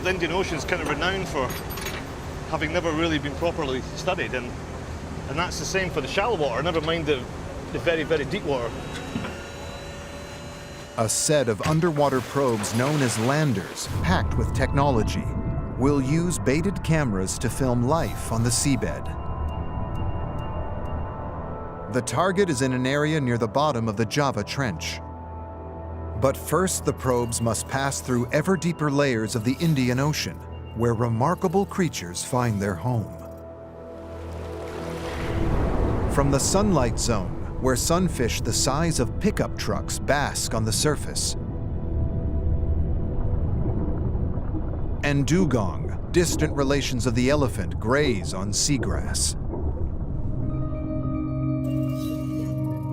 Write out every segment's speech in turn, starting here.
The Indian Ocean is kind of renowned for having never really been properly studied, and that's the same for the shallow water, never mind the very, very deep water. A set of underwater probes known as landers, packed with technology, will use baited cameras to film life on the seabed. The target is in an area near the bottom of the Java Trench. But first, the probes must pass through ever deeper layers of the Indian Ocean, where remarkable creatures find their home. From the sunlight zone, where sunfish the size of pickup trucks bask on the surface, and dugong, distant relations of the elephant, graze on seagrass,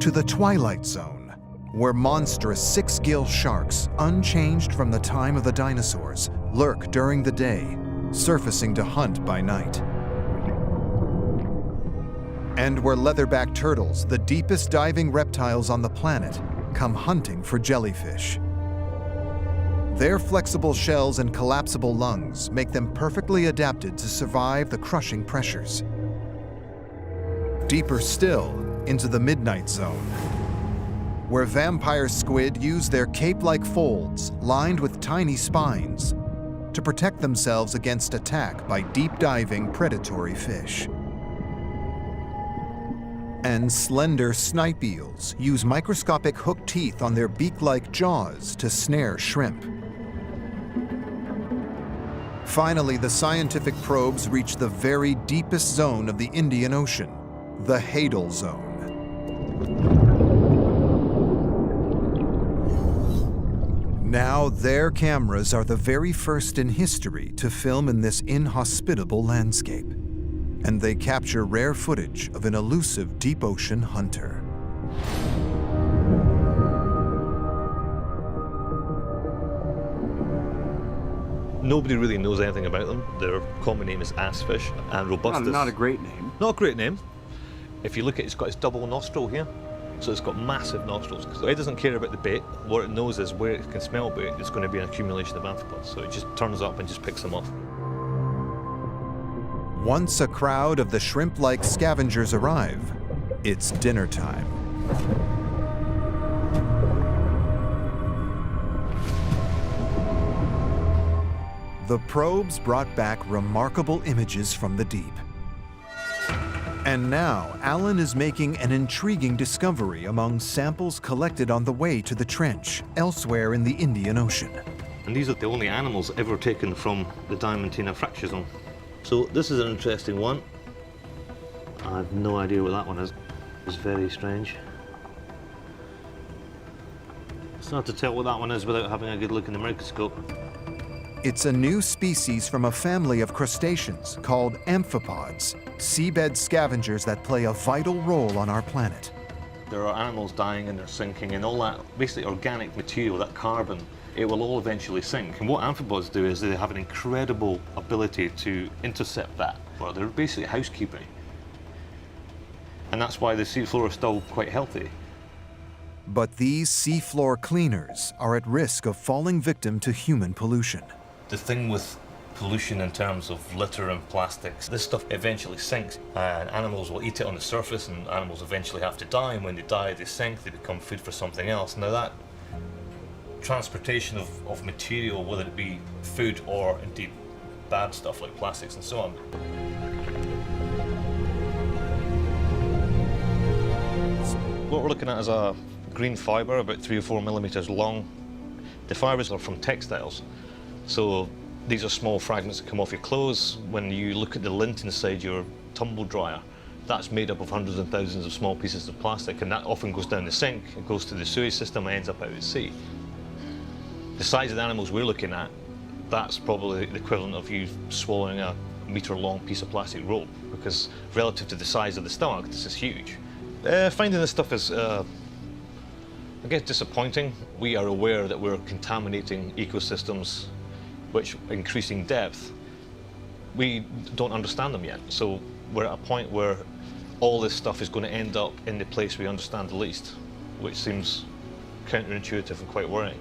to the twilight zone, where monstrous six-gill sharks, unchanged from the time of the dinosaurs, lurk during the day, surfacing to hunt by night. And where leatherback turtles, the deepest diving reptiles on the planet, come hunting for jellyfish. Their flexible shells and collapsible lungs make them perfectly adapted to survive the crushing pressures. Deeper still, into the midnight zone, where vampire squid use their cape-like folds, lined with tiny spines, to protect themselves against attack by deep-diving predatory fish. And slender snipe eels use microscopic hooked teeth on their beak-like jaws to snare shrimp. Finally, the scientific probes reach the very deepest zone of the Indian Ocean, the Hadal Zone. Now, their cameras are the very first in history to film in this inhospitable landscape, and they capture rare footage of an elusive deep ocean hunter. Nobody really knows anything about them. Their common name is assfish, and robustus. Not a great name. Not a great name. If you look at it, it's got its double nostril here. So it's got massive nostrils. So it doesn't care about the bait. What it knows is where it can smell bait, it's going to be an accumulation of amphipods. So it just turns up and just picks them off. Once a crowd of the shrimp-like scavengers arrive, it's dinner time. The probes brought back remarkable images from the deep. And now, Alan is making an intriguing discovery among samples collected on the way to the trench, elsewhere in the Indian Ocean. And these are the only animals ever taken from the Diamantina fracture zone. So this is an interesting one. I have no idea what that one is. It's very strange. It's hard to tell what that one is without having a good look in the microscope. It's a new species from a family of crustaceans called amphipods, seabed scavengers that play a vital role on our planet. There are animals dying and they're sinking, and all that basically organic material, that carbon, it will all eventually sink. And what amphipods do is they have an incredible ability to intercept that. Well, they're basically housekeeping. And that's why the seafloor is still quite healthy. But these seafloor cleaners are at risk of falling victim to human pollution. The thing with pollution in terms of litter and plastics, this stuff eventually sinks, and animals will eat it on the surface, and animals eventually have to die, and when they die they sink, they become food for something else. Now that transportation of material, whether it be food or indeed bad stuff like plastics and so on. What we're looking at is a green fibre, about 3 or 4 millimeters long. The fibres are from textiles. So these are small fragments that come off your clothes. When you look at the lint inside your tumble dryer, that's made up of hundreds and thousands of small pieces of plastic, and that often goes down the sink, it goes to the sewage system and ends up out at sea. The size of the animals we're looking at, that's probably the equivalent of you swallowing a metre-long piece of plastic rope, because relative to the size of the stomach, this is huge. Finding this stuff is, I guess, disappointing. We are aware that we're contaminating ecosystems which, increasing depth, we don't understand them yet. So we're at a point where all this stuff is going to end up in the place we understand the least, which seems counterintuitive and quite worrying.